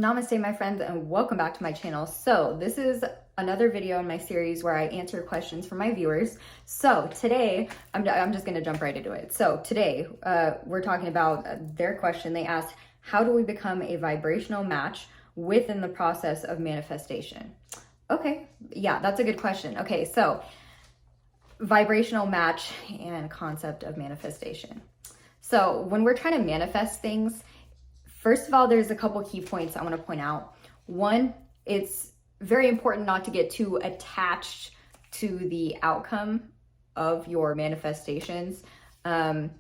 Namaste, my friends, and welcome back to my channel. So this is another video in my series where I answer questions from my viewers. So today, I'm just gonna jump right into it. So today, we're talking about their question. They asked, how do we become a vibrational match within the process of manifestation? Okay, yeah, that's a good question. Okay, so vibrational match and concept of manifestation. So when we're trying to manifest things, first of all, there's a couple key points I want to point out. One, it's very important not to get too attached to the outcome of your manifestations. And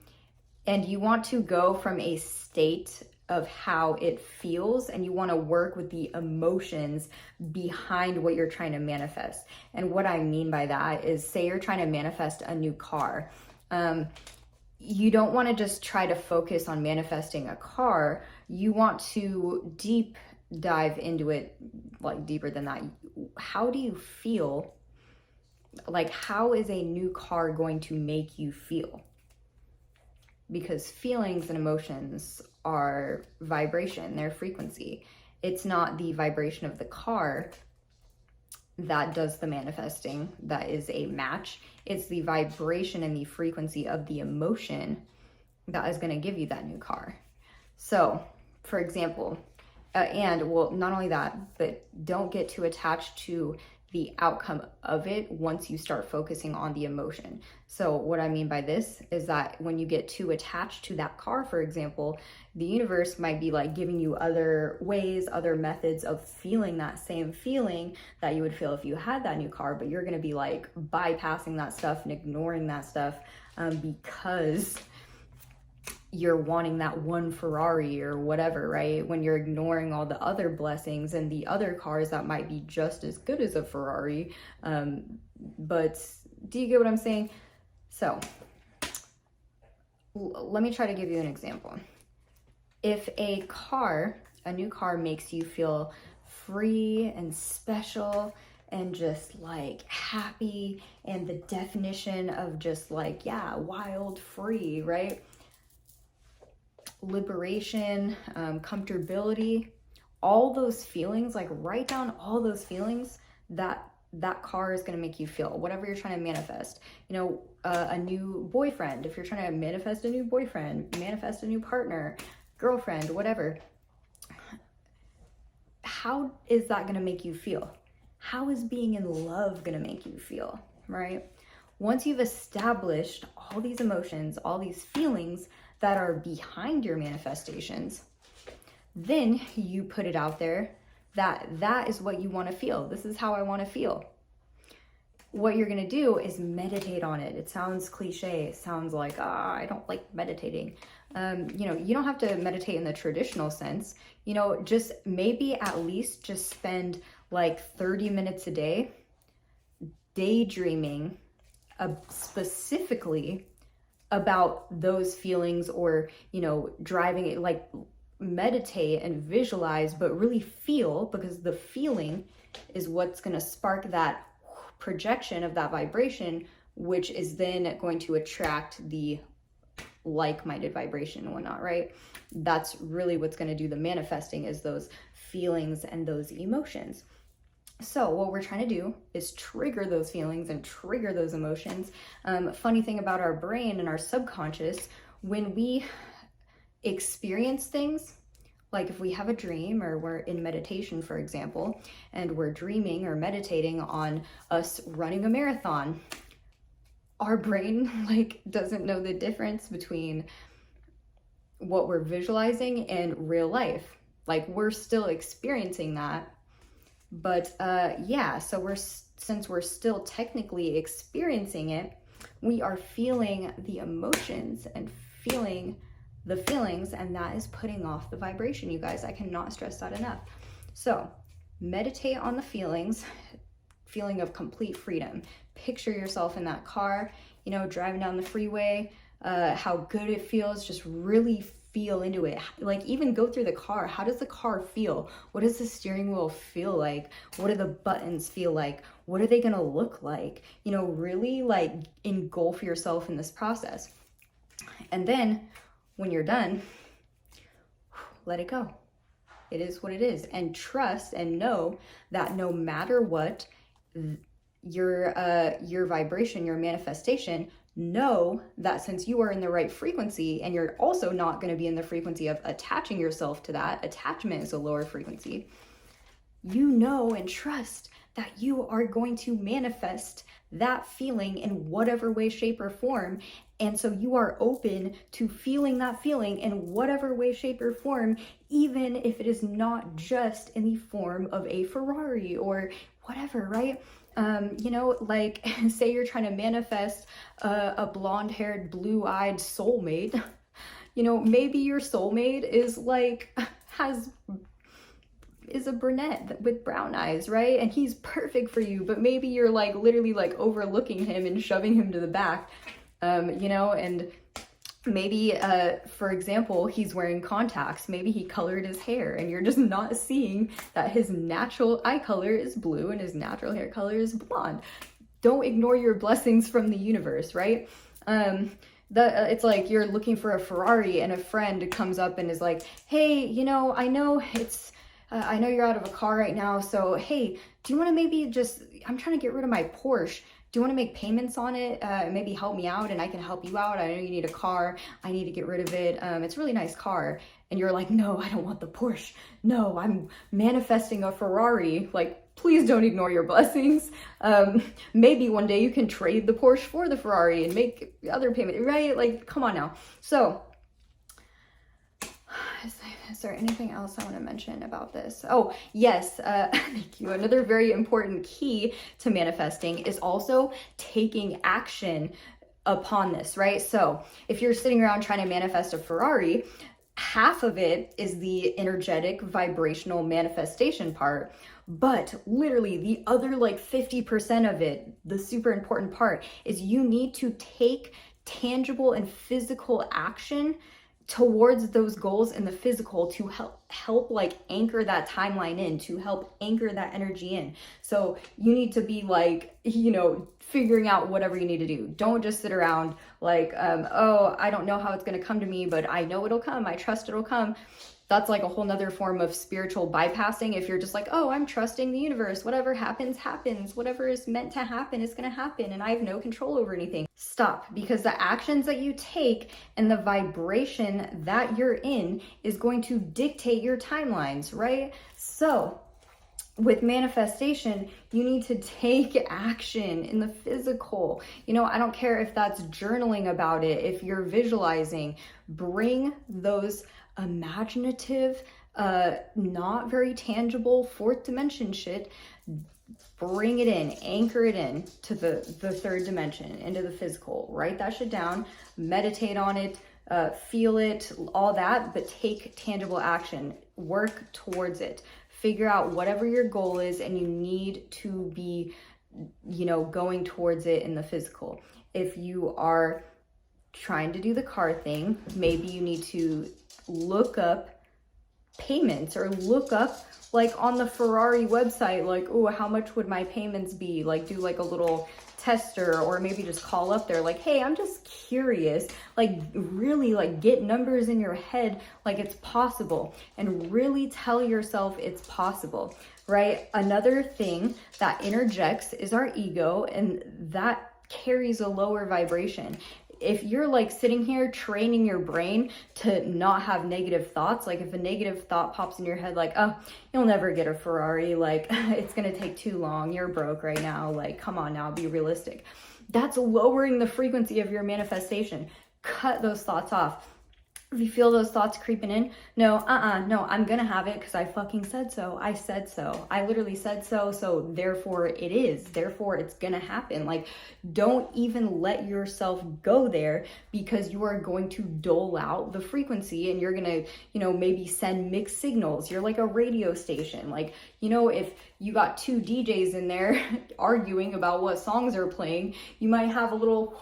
you want to go from a state of how it feels, and you want to work with the emotions behind what you're trying to manifest. And what I mean by that is, say you're trying to manifest a new car. You don't want to just try to focus on manifesting a car. You want to deep dive into it, like deeper than that. How do you feel? Like, how is a new car going to make you feel? Because feelings and emotions are vibration, they're frequency. It's not the vibration of the car that does the manifesting, that is a match. It's the vibration and the frequency of the emotion that is going to give you that new car. So, for example, not only that, but don't get too attached to the outcome of it once you start focusing on the emotion. So what I mean by this is that when you get too attached to that car, for example, the universe might be like giving you other ways, other methods of feeling that same feeling that you would feel if you had that new car, but you're going to be like bypassing that stuff and ignoring that stuff because you're wanting that one Ferrari or whatever, right? When you're ignoring all the other blessings and the other cars that might be just as good as a Ferrari. But do you get what I'm saying? So let me try to give you an example. If a new car makes you feel free and special and just like happy, and the definition of just like, yeah, wild, free, right? Liberation, comfortability, all those feelings, like write down all those feelings that car is going to make you feel, whatever you're trying to manifest. You know, a new boyfriend, if you're trying to manifest a new boyfriend, manifest a new partner, girlfriend, whatever. How is that going to make you feel? How is being in love going to make you feel, right? Once you've established all these emotions, all these feelings that are behind your manifestations, then you put it out there that is what you want to feel. This is how I want to feel. What you're going to do is meditate on it. It sounds cliche. It sounds like, I don't like meditating. You don't have to meditate in the traditional sense. Just maybe at least just spend like 30 minutes a day daydreaming specifically about those feelings, or driving it, like meditate and visualize, but really feel, because the feeling is what's going to spark that projection of that vibration, which is then going to attract the like-minded vibration and whatnot, right? That's really what's going to do the manifesting, is those feelings and those emotions. So what we're trying to do is trigger those feelings and trigger those emotions. Funny thing about our brain and our subconscious, when we experience things, like if we have a dream or we're in meditation, for example, and we're dreaming or meditating on us running a marathon, our brain doesn't know the difference between what we're visualizing and real life. Like, we're still experiencing that. But so since we're still technically experiencing it, we are feeling the emotions and feeling the feelings, and that is putting off the vibration, you guys. I cannot stress that enough. So meditate on the feeling of complete freedom. Picture yourself in that car, driving down the freeway, how good it feels. Just really feel into it. Like, even go through the car. How does the car feel? What does the steering wheel feel like? What do the buttons feel like? What are they gonna look like? Really like engulf yourself in this process. And then when you're done, let it go. It is what it is. And trust and know that no matter what, your vibration, your manifestation, know that since you are in the right frequency, and you're also not going to be in the frequency of attaching yourself to that, attachment is a lower frequency, you know and trust that you are going to manifest that feeling in whatever way, shape, or form. And so you are open to feeling that feeling in whatever way, shape, or form, even if it is not just in the form of a Ferrari or whatever, right? You know, like say you're trying to manifest a blonde-haired, blue-eyed soulmate. You know, maybe your soulmate is like, is a brunette with brown eyes, right? And he's perfect for you, but maybe you're like literally like overlooking him and shoving him to the back, you know, and maybe, for example, he's wearing contacts. Maybe he colored his hair and you're just not seeing that his natural eye color is blue and his natural hair color is blonde. Don't ignore your blessings from the universe, right? It's like you're looking for a Ferrari and a friend comes up and is like, hey, you know, I know you're out of a car right now, so hey, do you want to maybe just, I'm trying to get rid of my Porsche. Do you want to make payments on it? Maybe help me out and I can help you out. I know you need a car. I need to get rid of it. It's a really nice car. And you're like, no, I don't want the Porsche. No, I'm manifesting a Ferrari. Like, please don't ignore your blessings. Maybe one day you can trade the Porsche for the Ferrari and make other payment, right? Like, come on now. So, is there anything else I want to mention about this? Oh, yes. Thank you. Another very important key to manifesting is also taking action upon this, right? So if you're sitting around trying to manifest a Ferrari, half of it is the energetic vibrational manifestation part, but literally the other like 50% of it, the super important part, is you need to take tangible and physical action towards those goals in the physical to help like anchor that timeline in, to help anchor that energy in. So you need to be like, you know, figuring out whatever you need to do. Don't just sit around like, oh, I don't know how it's going to come to me, but I know it'll come. I trust it'll come. That's like a whole nother form of spiritual bypassing. If you're just like, oh, I'm trusting the universe, whatever happens, happens, whatever is meant to happen is going to happen, and I have no control over anything. Stop, because the actions that you take and the vibration that you're in is going to dictate your timelines, right? So with manifestation, you need to take action in the physical. You know, I don't care if that's journaling about it, if you're visualizing, bring those imaginative, not very tangible fourth dimension shit, bring it in, anchor it in to the third dimension, into the physical. Write that shit down, meditate on it, feel it, all that, but take tangible action, work towards it, figure out whatever your goal is, and you need to be, you know, going towards it in the physical. If you are trying to do the car thing, maybe you need to look up payments, or look up like on the Ferrari website, like, oh, how much would my payments be? Like do like a little tester, or maybe just call up there like, hey, I'm just curious. Like really like get numbers in your head like it's possible, and really tell yourself it's possible, right? Another thing that interjects is our ego, and that carries a lower vibration. If you're like sitting here training your brain to not have negative thoughts, like if a negative thought pops in your head, like, oh, you'll never get a Ferrari, like it's gonna take too long, you're broke right now, like come on now, be realistic. That's lowering the frequency of your manifestation. Cut those thoughts off. If you feel those thoughts creeping in, no, I'm gonna have it because I fucking said so. I said so. I literally said so, so therefore it is. Therefore it's gonna happen. Like, don't even let yourself go there, because you are going to dole out the frequency, and you're gonna, you know, maybe send mixed signals. You're like a radio station. Like, you know, if you got two DJs in there arguing about what songs are playing, you might have a little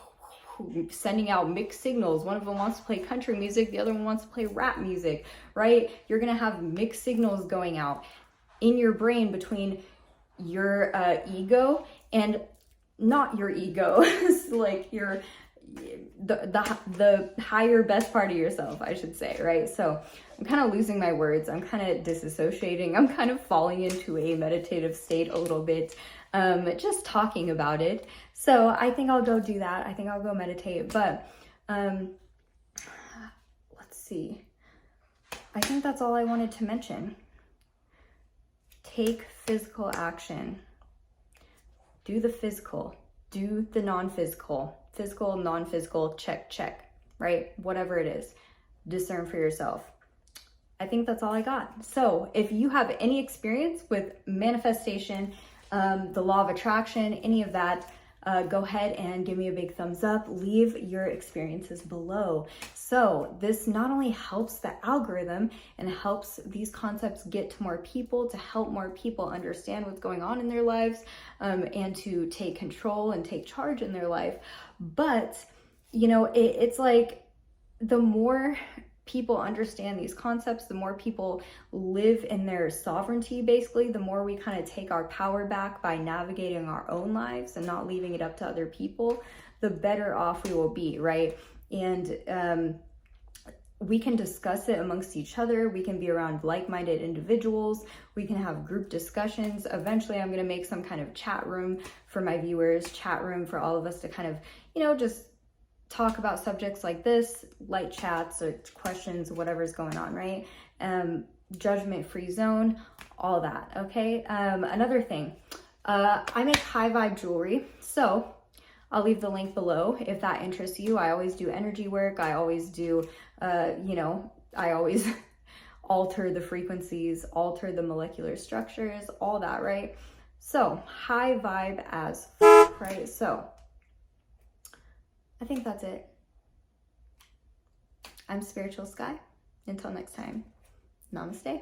sending out mixed signals. One of them wants to play country music, the other one wants to play rap music, right? You're gonna have mixed signals going out in your brain between your ego and not your ego. Like the higher best part of yourself, I should say, right? So I'm kind of losing my words. I'm kind of disassociating. I'm kind of falling into a meditative state a little bit, just talking about it. So I think I'll go do that. I think I'll go meditate. But let's see. I think that's all I wanted to mention. Take physical action. Do the physical. Do the non-physical. Physical, non-physical, check, check, right? Whatever it is, discern for yourself. I think that's all I got. So if you have any experience with manifestation, the law of attraction, any of that, go ahead and give me a big thumbs up. Leave your experiences below. So this not only helps the algorithm and helps these concepts get to more people, to help more people understand what's going on in their lives, and to take control and take charge in their life. But, you know, it's like the more people understand these concepts, the more people live in their sovereignty, basically, the more we kind of take our power back by navigating our own lives and not leaving it up to other people, the better off we will be, right? And we can discuss it amongst each other. We can be around like-minded individuals. We can have group discussions. Eventually, I'm going to make some kind of chat room for my viewers, chat room for all of us to kind of, you know, just talk about subjects like this, light chats or questions, whatever's going on, right? Judgment-free zone, all that, okay? Another thing, I make high vibe jewelry, so I'll leave the link below if that interests you. I always do energy work. I always do, you know, I always alter the frequencies, alter the molecular structures, all that, right? So high vibe as fuck, right? So I think that's it. I'm Spiritual Sky. Until next time, namaste.